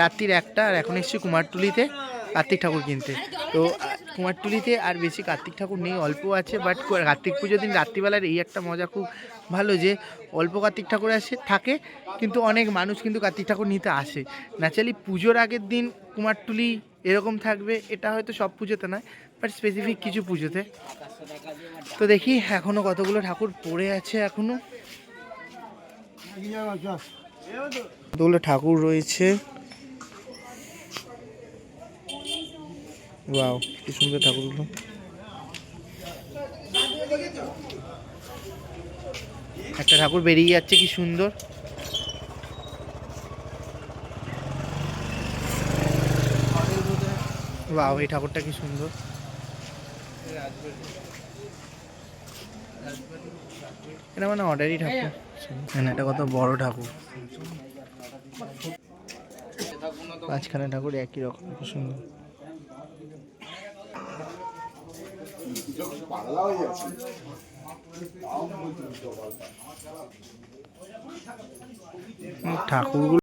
রাত্রির 1টা, আর এখন এসেছি কুমারটুলিতে কার্তিক ঠাকুর কিনতে। তো কুমারটুলিতে আর বেশি কার্তিক ঠাকুর নেই, অল্প আছে। বাট কার্তিক পুজোর দিন রাত্রিবেলার এই একটা মজা খুব ভালো যে অল্প কার্তিক ঠাকুর থাকে, কিন্তু অনেক মানুষ কিন্তু কার্তিক ঠাকুর নিতে আসে। ন্যাচারালি পুজোর আগের দিন কুমারটুলি এরকম থাকবে, এটা হয়তো সব পুজোতে নয়, বাট স্পেসিফিক কিছু পুজোতে। তো দেখি এখনও কতগুলো ঠাকুর পড়ে আছে, এখনও কতগুলো ঠাকুর রয়েছে। ওয়াও, কি সুন্দর ঠাকুরগুলো। একটা ঠাকুর বেরিয়ে যাচ্ছে, কি সুন্দর। ওয়াও, এই ঠাকুরটা কি সুন্দর। এটা মানে অর্ডারই ঠাকুর। এটা কত বড় ঠাকুর, 5খানা ঠাকুর একই রকম, খুব সুন্দর। ঠাকুরগুলো